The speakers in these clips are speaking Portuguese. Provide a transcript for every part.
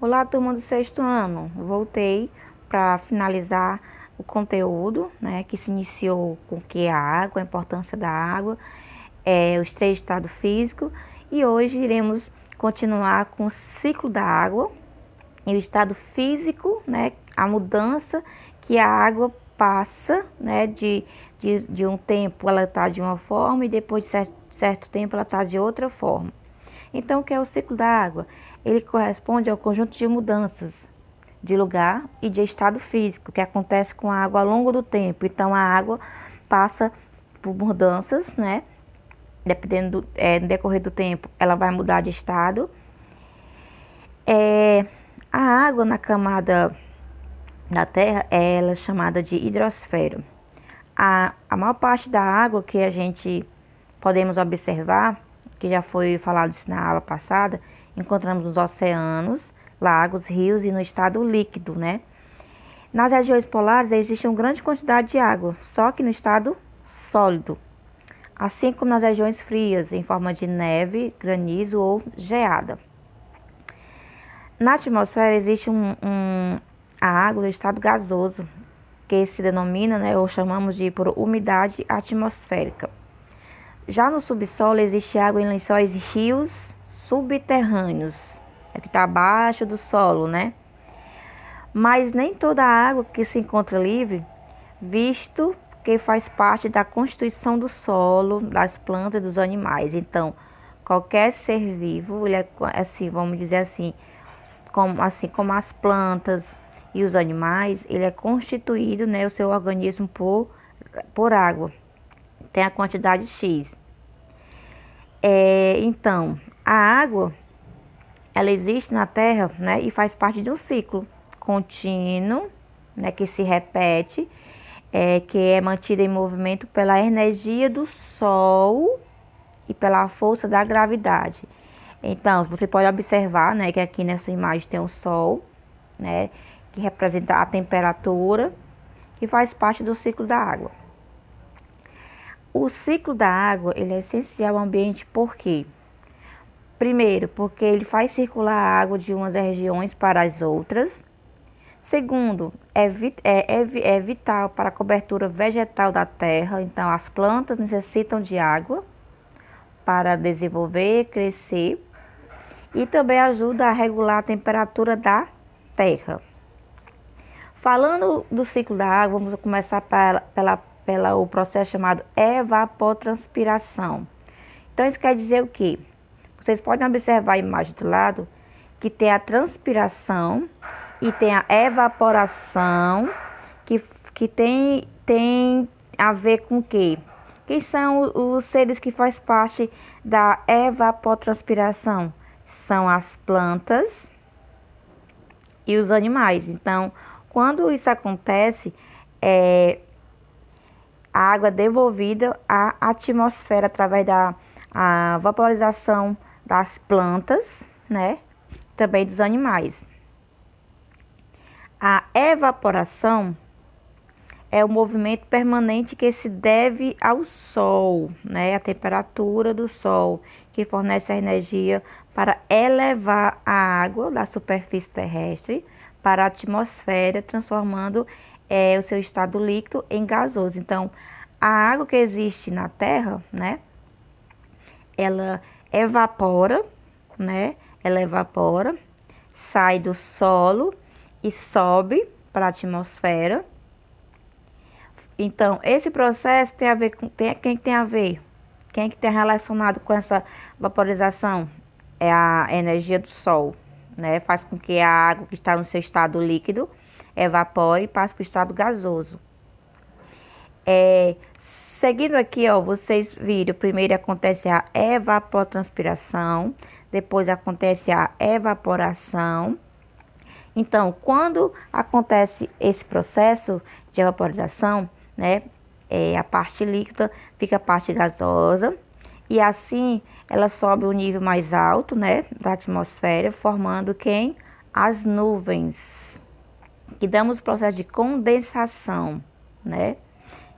Olá, turma do sexto ano. Voltei para finalizar o conteúdo, né, que se iniciou com o que é a água, a importância da água, os três estados físicos, e hoje iremos continuar com o ciclo da água e o estado físico, né, a mudança que a água passa, né, de um tempo ela está de uma forma e depois de certo tempo ela está de outra forma. Então, o que é o ciclo da água? Ele corresponde ao conjunto de mudanças de lugar e de estado físico que acontece com a água ao longo do tempo. Então, a água passa por mudanças, né? Dependendo no decorrer do tempo, ela vai mudar de estado. A água na camada da Terra ela é chamada de hidrosfera. A maior parte da água que a gente podemos observar, que já foi falado isso na aula passada, encontramos nos oceanos, lagos, rios e no estado líquido, né? Nas regiões polares existe uma grande quantidade de água, só que no estado sólido, assim como nas regiões frias, em forma de neve, granizo ou geada. Na atmosfera existe a água do estado gasoso, que se denomina, né, ou chamamos de por umidade atmosférica. Já no subsolo existe água em lençóis e rios subterrâneos, que está abaixo do solo, né? Mas nem toda a água que se encontra livre, visto que faz parte da constituição do solo, das plantas e dos animais. Então, qualquer ser vivo, ele é assim, vamos dizer assim como as plantas e os animais, ele é constituído, né, o seu organismo por água. Tem a quantidade X. Então, a água, ela existe na Terra, né, e faz parte de um ciclo contínuo, né, que se repete, que é mantido em movimento pela energia do Sol e pela força da gravidade. Então, você pode observar, né, que aqui nessa imagem tem o Sol, né, que representa a temperatura, que faz parte do ciclo da água. O ciclo da água, ele é essencial ao ambiente, por quê? Primeiro, porque ele faz circular a água de umas regiões para as outras. Segundo, é vital para a cobertura vegetal da terra. Então, as plantas necessitam de água para desenvolver, crescer. E também ajuda a regular a temperatura da terra. Falando do ciclo da água, vamos começar pelo processo chamado evapotranspiração. Então, isso quer dizer o quê? Vocês podem observar a imagem do lado, que tem a transpiração e tem a evaporação, que tem a ver com o quê? Quem são os seres que fazem parte da evapotranspiração? São as plantas e os animais. Então, quando isso acontece, a água é devolvida à atmosfera através da vaporização das plantas, né? Também dos animais. A evaporação é o movimento permanente que se deve ao Sol, né? A temperatura do Sol, que fornece a energia para elevar a água da superfície terrestre para a atmosfera, transformando o seu estado líquido em gasoso. Então, a água que existe na Terra, né? Ela evapora, né? Ela evapora, sai do solo e sobe para a atmosfera. Então, esse processo tem a ver com quem tem a ver? Quem é que tem relacionado com essa vaporização? É a energia do sol, né? Faz com que a água que está no seu estado líquido evapore e passe para o estado gasoso. Seguindo aqui, ó, vocês viram, primeiro acontece a evapotranspiração, depois acontece a evaporação. Então, quando acontece esse processo de evaporização, né, a parte líquida fica a parte gasosa e assim ela sobe o nível mais alto, né, da atmosfera, formando quem? As nuvens, que damos o processo de condensação, né?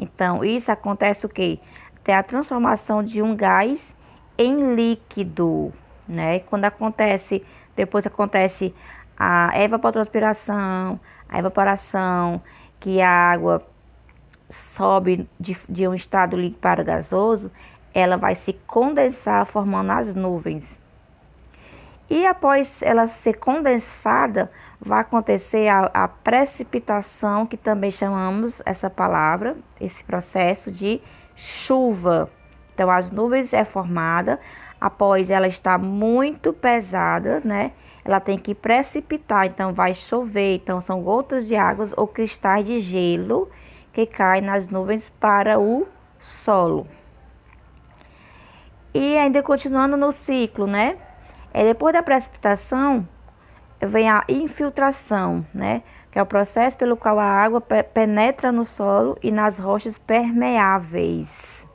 Então, isso acontece o quê? Tem a transformação de um gás em líquido, né? Quando acontece, depois acontece a evapotranspiração, a evaporação, que a água sobe de um estado líquido para gasoso, ela vai se condensar formando as nuvens. E após ela ser condensada, vai acontecer a precipitação, que também chamamos essa palavra, esse processo de chuva. Então, as nuvens é formada após ela estar muito pesada, né? Ela tem que precipitar, então vai chover. Então, são gotas de água ou cristais de gelo que caem nas nuvens para o solo. E ainda continuando no ciclo, né? Depois da precipitação, vem a infiltração, né? Que é o processo pelo qual a água penetra no solo e nas rochas permeáveis.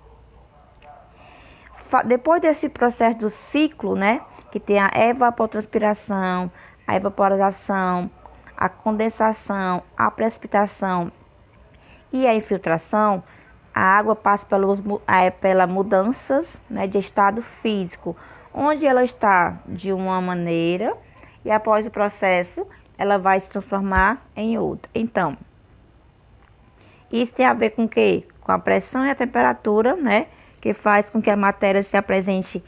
Depois desse processo do ciclo, né? Que tem a evapotranspiração, a evaporação, a condensação, a precipitação e a infiltração, a água passa pelas mudanças, né, de estado físico, onde ela está de uma maneira e após o processo ela vai se transformar em outra. Então, isso tem a ver com o quê? Com a pressão e a temperatura, né, que faz com que a matéria se apresente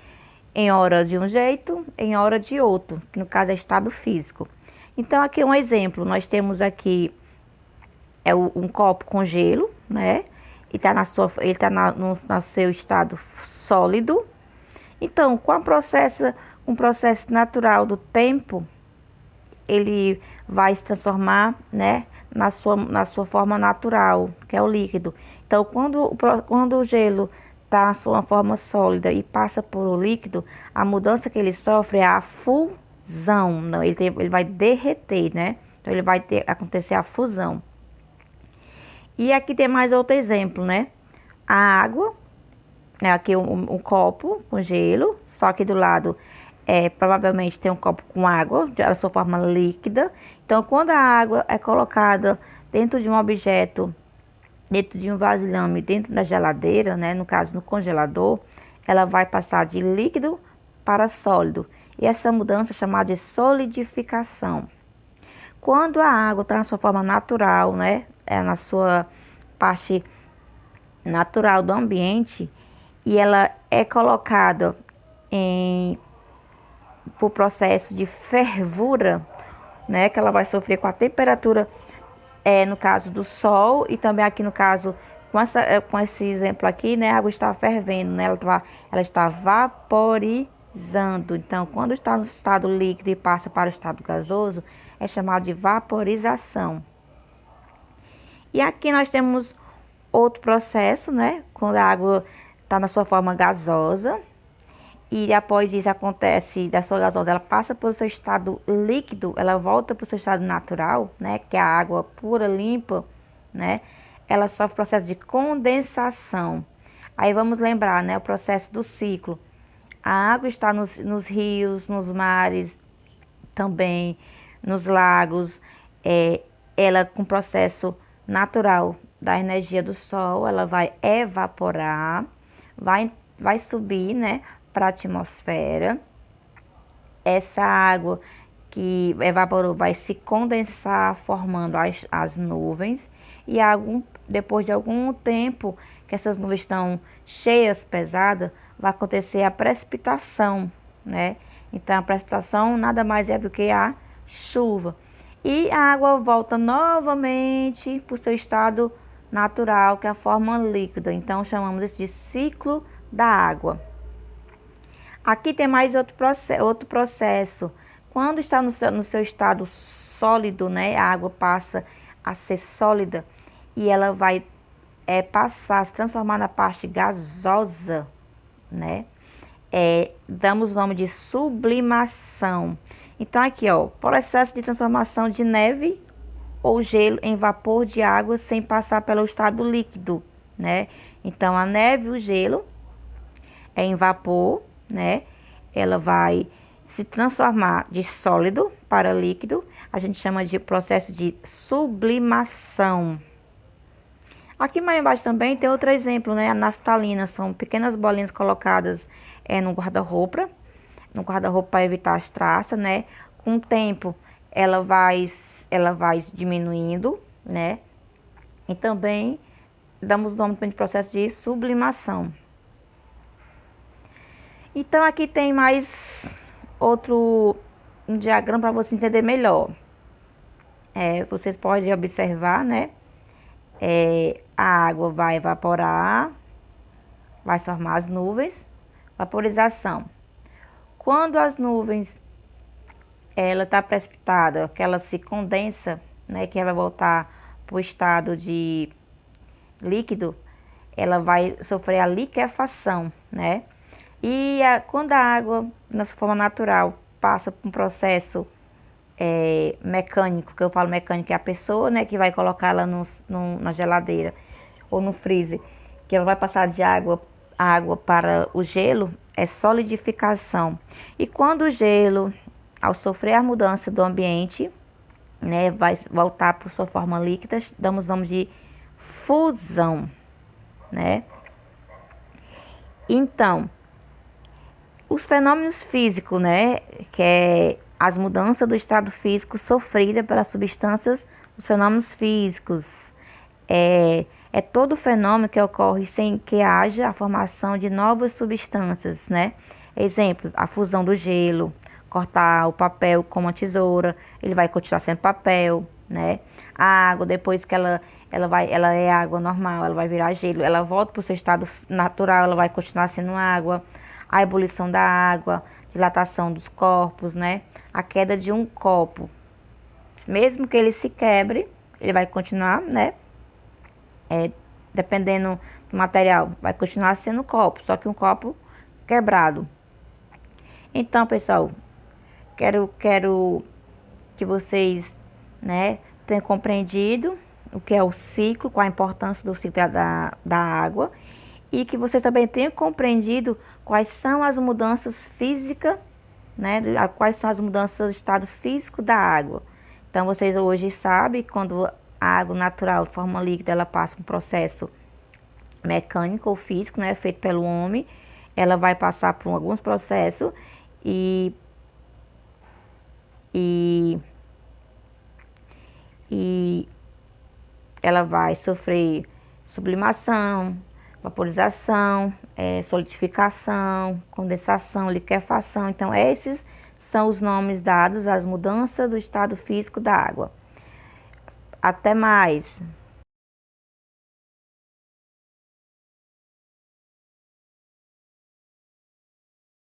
em hora de um jeito, em hora de outro, que no caso é estado físico. Então, aqui um exemplo, nós temos aqui um copo com gelo, né? E ele está no seu estado sólido. Então, com o processo natural do tempo, ele vai se transformar, né, na sua forma natural, que é o líquido. Então, quando o gelo está na sua forma sólida e passa por o líquido, a mudança que ele sofre é a fusão. Não, ele vai derreter, né? Então, ele vai acontecer a fusão. E aqui tem mais outro exemplo, né? A água, né? Aqui um copo com gelo, só que do lado provavelmente tem um copo com água, da sua forma líquida. Então, quando a água é colocada dentro de um objeto, dentro de um vasilhame, dentro da geladeira, né? No caso, no congelador, ela vai passar de líquido para sólido. E essa mudança é chamada de solidificação. Quando a água está na sua forma natural, né? Na sua parte natural do ambiente e ela é colocada por processo de fervura, né? Que ela vai sofrer com a temperatura, no caso do sol e também aqui no caso, com esse exemplo aqui, né? A água está fervendo, né? Ela está vaporizando. Então, quando está no estado líquido e passa para o estado gasoso, é chamado de vaporização. E aqui nós temos outro processo, né? Quando a água está na sua forma gasosa. E após isso acontece, da sua gasosa, ela passa pelo seu estado líquido, ela volta para o seu estado natural, né? Que é a água pura, limpa, né? Ela sofre o processo de condensação. Aí vamos lembrar, né? O processo do ciclo. A água está nos rios, nos mares, também nos lagos. Ela com processo natural da energia do sol, ela vai evaporar, vai subir, né, para a atmosfera. Essa água que evaporou vai se condensar, formando as nuvens. E depois de algum tempo que essas nuvens estão cheias, pesadas, vai acontecer a precipitação, né? Então, a precipitação nada mais é do que a chuva. E a água volta novamente para o seu estado natural, que é a forma líquida. Então, chamamos isso de ciclo da água. Aqui tem mais outro processo. Quando está no seu estado sólido, né, a água passa a ser sólida e ela vai passar a se transformar na parte gasosa, né? Damos o nome de sublimação. Então, aqui, ó, processo de transformação de neve ou gelo em vapor de água sem passar pelo estado líquido, né? Então, a neve, o gelo, é em vapor, né? Ela vai se transformar de sólido para líquido. A gente chama de processo de sublimação. Aqui mais embaixo também tem outro exemplo, né? A naftalina, são pequenas bolinhas colocadas no guarda-roupa para evitar as traças, né? Com o tempo, ela vai, ela vai diminuindo, né? E também damos o nome de processo de sublimação. Então aqui tem mais outro um diagrama para você entender melhor. Vocês podem observar, né? A água vai evaporar, vai formar as nuvens, vaporização. Quando as nuvens ela está precipitada, que ela se condensa, né? Que ela vai voltar para o estado de líquido, ela vai sofrer a liquefação, né? E quando a água, na sua forma natural, passa por um processo mecânico, que eu falo mecânico, é a pessoa, né, que vai colocar ela na geladeira ou no freezer, que ela vai passar de água para o gelo, é solidificação. E quando o gelo, ao sofrer a mudança do ambiente, né, vai voltar para sua forma líquida, damos o nome de fusão, né? Então, os fenômenos físicos, né, que é as mudanças do estado físico sofrida pelas substâncias, os fenômenos físicos, é todo fenômeno que ocorre sem que haja a formação de novas substâncias, né? Exemplos, a fusão do gelo, cortar o papel com uma tesoura, ele vai continuar sendo papel, né? A água, depois que ela é água normal, ela vai virar gelo, ela volta para o seu estado natural, ela vai continuar sendo água. A ebulição da água, dilatação dos corpos, né? A queda de um copo, mesmo que ele se quebre, ele vai continuar, né? Dependendo do material, vai continuar sendo copo, só que um copo quebrado. Então, pessoal, quero que vocês, né, tenham compreendido o que é o ciclo, qual a importância do ciclo da água, e que vocês também tenham compreendido quais são as mudanças físicas, né, quais são as mudanças do estado físico da água. Então, vocês hoje sabem quando a água natural, de forma líquida, ela passa por um processo mecânico ou físico, né, feito pelo homem, ela vai passar por alguns processos e ela vai sofrer sublimação, vaporização, solidificação, condensação, liquefação. Então, esses são os nomes dados às mudanças do estado físico da água. Até mais!